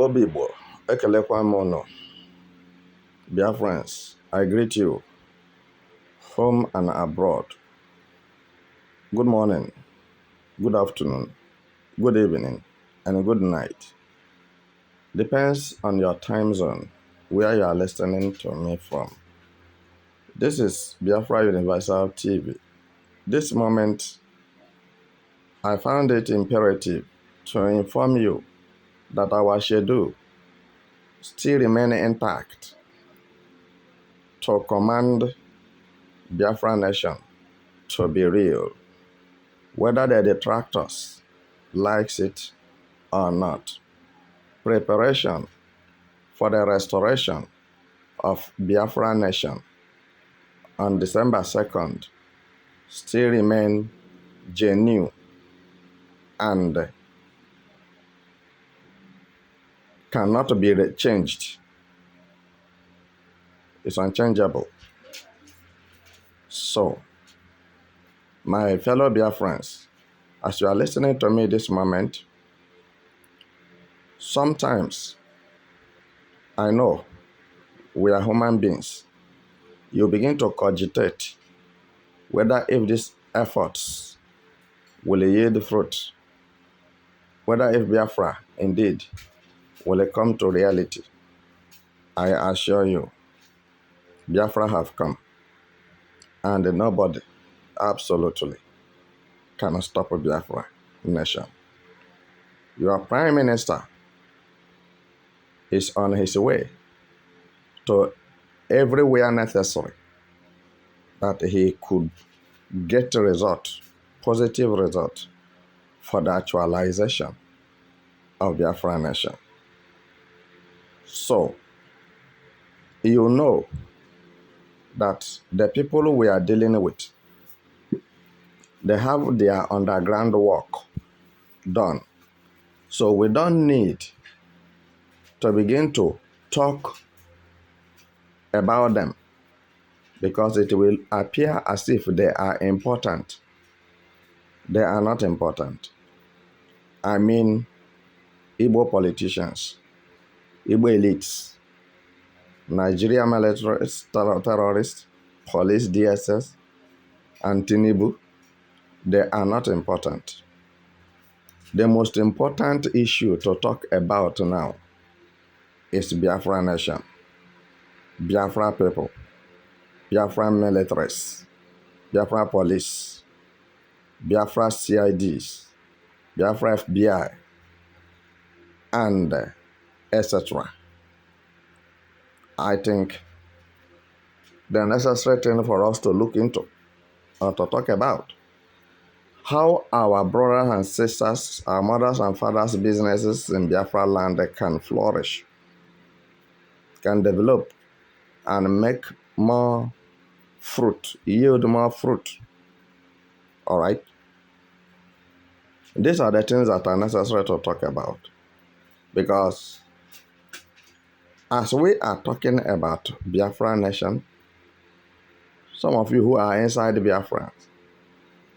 Igbo Bibo, Ekelekwa Mono, Biafrans, I greet you, home and abroad. Good morning, good afternoon, good evening, and good night. Depends on your time zone, where you are listening to me from. This is Biafra Universal TV. This moment, I found it imperative to inform you that our schedule still remains intact to command Biafra Nation to be real, whether the detractors likes it or not. Preparation for the restoration of Biafra Nation on December 2nd still remain genuine and cannot be changed. It's unchangeable. So, my fellow Biafrans, as you are listening to me this moment, sometimes I know we are human beings. You begin to cogitate whether if these efforts will yield fruit, whether if Biafra indeed will come to reality. I assure you, Biafra have come, and nobody absolutely can stop Biafra nation. Your Prime Minister is on his way to everywhere necessary that he could get a result, positive result, for the actualization of Biafra nation. So, you know that the people we are dealing with, they have their underground work done. So we don't need to begin to talk about them because it will appear as if they are important. They are not important. I mean, Igbo politicians, Igbo elites, Nigeria militaries, terrorists, police, DSS, and Tinubu, they are not important. The most important issue to talk about now is Biafra nation, Biafra people, Biafra militaries, Biafra police, Biafra CIDs, Biafra FBI, and etc. I think the necessary thing for us to look into or to talk about how our brothers and sisters, our mothers and fathers' businesses in Biafra land can flourish, can develop, and make more fruit, yield more fruit. All right? These are the things that are necessary to talk about. Because as we are talking about Biafra nation, some of you who are inside Biafra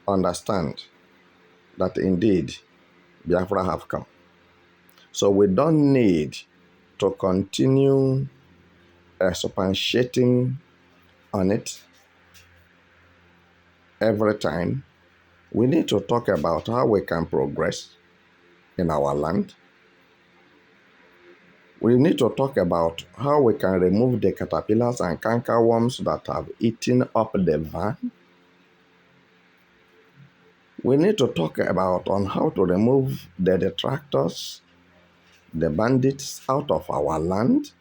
understand that indeed Biafra have come. So we don't need to continue expatiating on it every time. We need to talk about how we can progress in our land. We need to talk about how we can remove the caterpillars and cankerworms that have eaten up the van. We need to talk about on how to remove the detractors, the bandits out of our land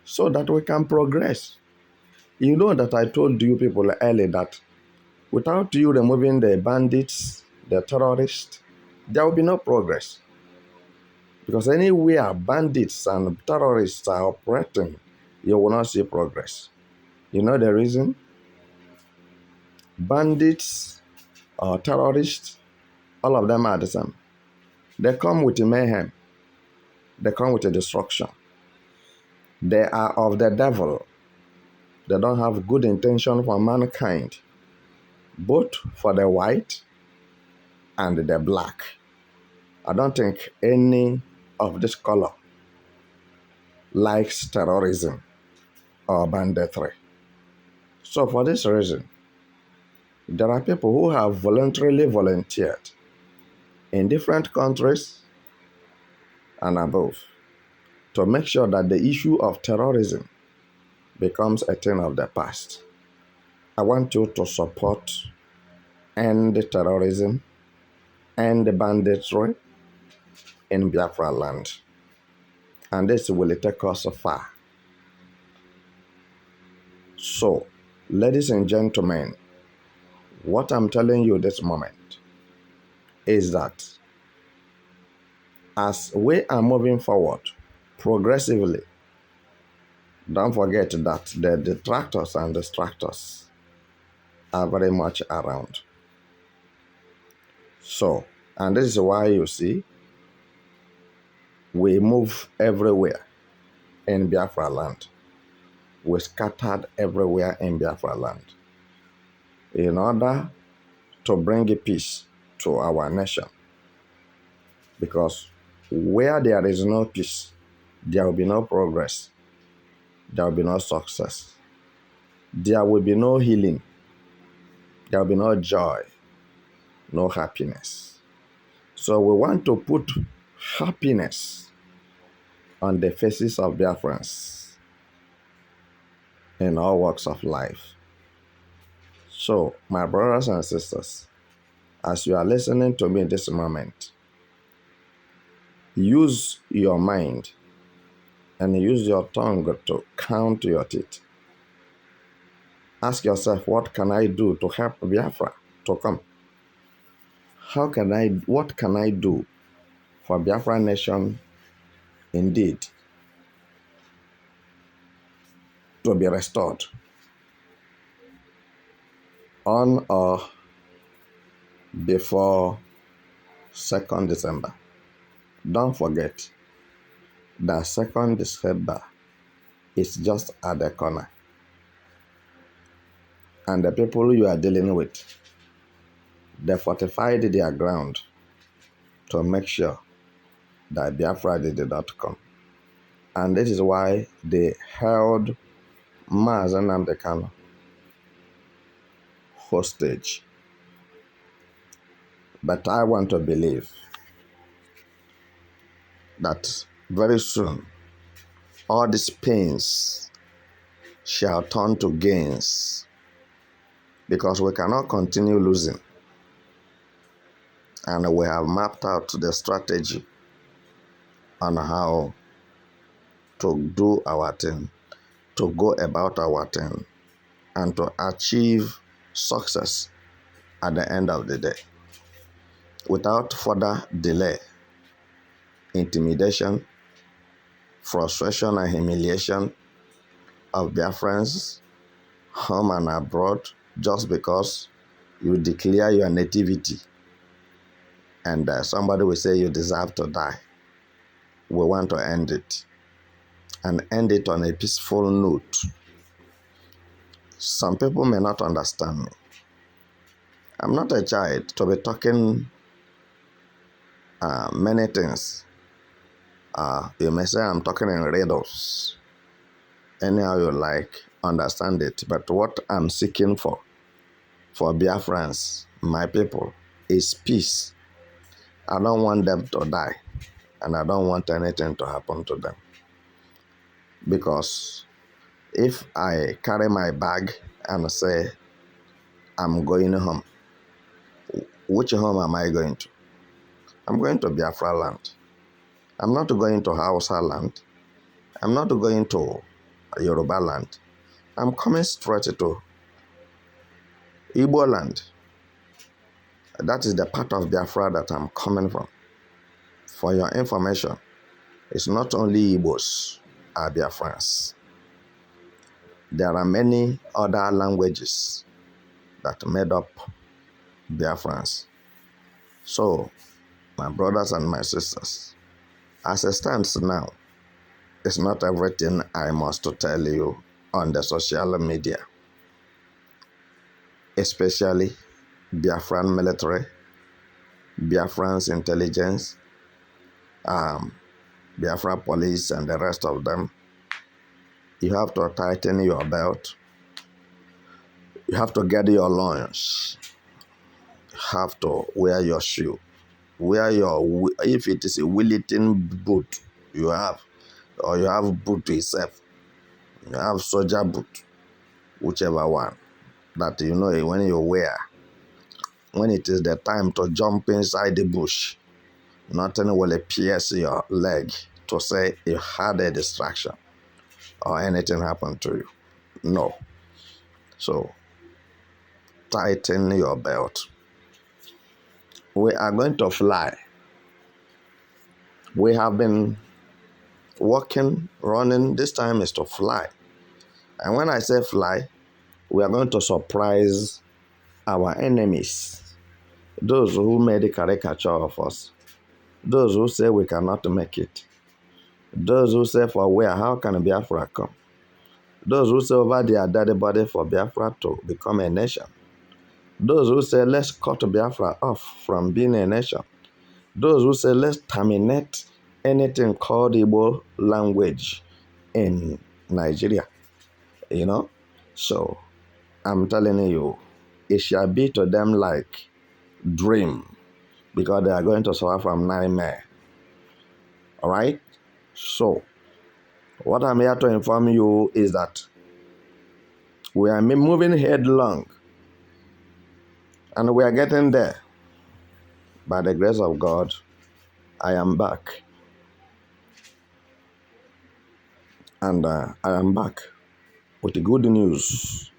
so that we can progress. You know that I told you people earlier that without you removing the bandits, the terrorists, there will be no progress. Because anywhere bandits and terrorists are operating, you will not see progress. You know the reason? Bandits or terrorists, all of them are the same. They come with mayhem. They come with a destruction. They are of the devil. They don't have good intention for mankind, both for the white and the black. I don't think any of this color likes terrorism or banditry. So for this reason, there are people who have voluntarily volunteered in different countries and above to make sure that the issue of terrorism becomes a thing of the past. I want you to support end terrorism and banditry in Biafra land. And this will take us far. So, ladies and gentlemen, what I'm telling you this moment is that as we are moving forward progressively, don't forget that the detractors and distractors are very much around. So, and this is why you see, we move everywhere in Biafra land. We scattered everywhere in Biafra land in order to bring peace to our nation. Because where there is no peace, there will be no progress. There will be no success. There will be no healing. There will be no joy, no happiness. So we want to put happiness on the faces of Biafrans in all walks of life. So, my brothers and sisters, as you are listening to me this moment, use your mind and use your tongue to count your teeth. Ask yourself, what can I do to help Biafra to come? What can I do for Biafra nation indeed to be restored on or before 2nd December? Don't forget that 2nd December is just at the corner. And the people you are dealing with, they fortified their ground to make sure that Biafra did not come. And this is why they held Maaz Nnamdi Kanu hostage. But I want to believe that very soon all these pains shall turn to gains, because we cannot continue losing. And we have mapped out the strategy on how to do our thing, to go about our thing, and to achieve success at the end of the day. Without further delay, intimidation, frustration, and humiliation of Biafrans, home and abroad, just because you declare your nativity and somebody will say you deserve to die. We want to end it, and end it on a peaceful note. Some people may not understand me. I'm not a child to be talking many things. You may say I'm talking in riddles. Anyhow you like, understand it. But what I'm seeking for Biafrans, my people, is peace. I don't want them to die, and I don't want anything to happen to them. Because if I carry my bag and say I'm going home, which home am I going to? I'm going to Biafra land. I'm not going to Hausa land. I'm not going to Yoruba land. I'm coming straight to Igbo land. That is the part of Biafra that I'm coming from. For your information, it's not only Igbos are Biafrans. There are many other languages that made up Biafrans. So, my brothers and my sisters, as it stands now, it's not everything I must tell you on the social media, especially Biafran military, Biafran's intelligence, Biafra police, and the rest of them. You have to tighten your belt. You have to get your loins. You have to wear your shoe. If it is a Wellington boot you have, or you have boot itself, you have soldier boot, whichever one, that you know when you wear, when it is the time to jump inside the bush, nothing will pierce your leg to say you had a distraction or anything happened to you. No. So, tighten your belt. We are going to fly. We have been walking, running. This time is to fly. And when I say fly, we are going to surprise our enemies. Those who made a caricature of us. Those who say we cannot make it. Those who say for where, how can Biafra come? Those who say over their dead body for Biafra to become a nation. Those who say let's cut Biafra off from being a nation. Those who say let's terminate anything called Igbo language in Nigeria. You know? So, I'm telling you, it shall be to them like dream, because they are going to suffer from nightmare. All right? So, what I'm here to inform you is that we are moving headlong, and we are getting there. By the grace of God, I am back. And I am back with the good news,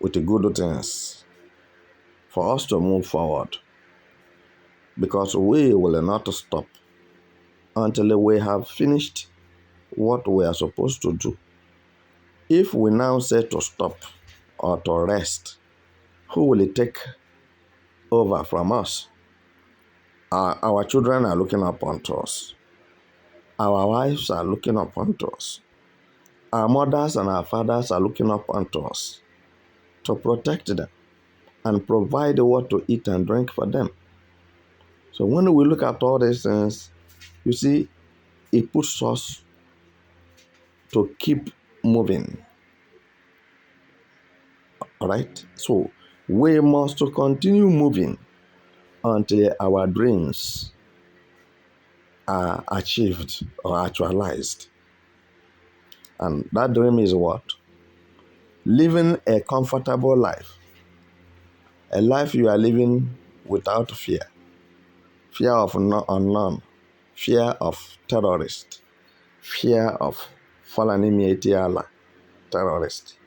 with the good things for us to move forward. Because we will not stop until we have finished what we are supposed to do. If we now say to stop or to rest, who will take over from us? Our children are looking up onto us. Our wives are looking up onto us. Our mothers and our fathers are looking up onto us to protect them and provide what to eat and drink for them. So when we look at all these things, you see, it puts us to keep moving. All right? So we must continue moving until our dreams are achieved or actualized. And that dream is what? Living a comfortable life. A life you are living without fear. Fear of unknown. Fear of terrorists. Fear of fallen image Allah terrorists.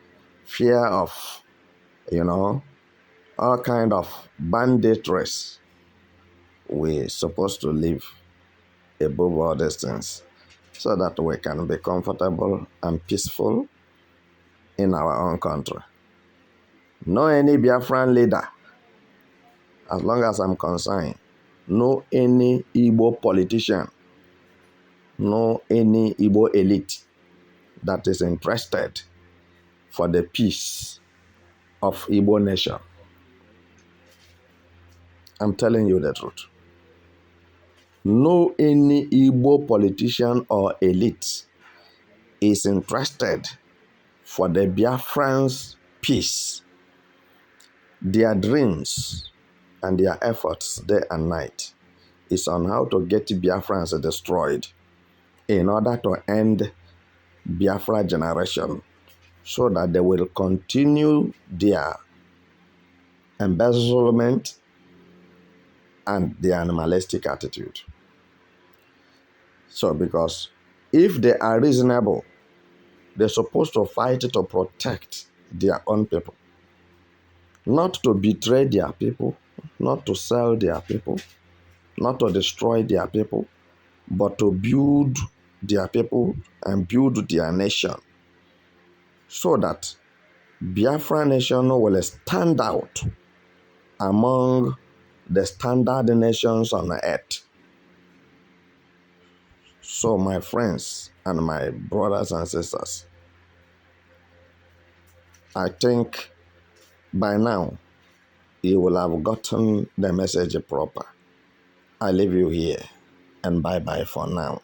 Fear of, all kind of banditries. We're supposed to live above all these things so that we can be comfortable and peaceful in our own country. No any Biafran leader, as long as I'm concerned, no any Igbo politician, no any Igbo elite that is interested for the peace of Igbo nation. I'm telling you the truth. No any Igbo politician or elite is interested for the Biafrans' peace. Their dreams and their efforts day and night is on how to get Biafrans destroyed in order to end Biafra generation, so that they will continue their embezzlement and their animalistic attitude. So because if they are reasonable, they're supposed to fight to protect their own people. Not to betray their people, not to sell their people, not to destroy their people, but to build their people and build their nation, so that Biafra nation will stand out among the standard nations on earth. So my friends and my brothers and sisters, I think by now you will have gotten the message proper. I leave you here, and bye-bye for now.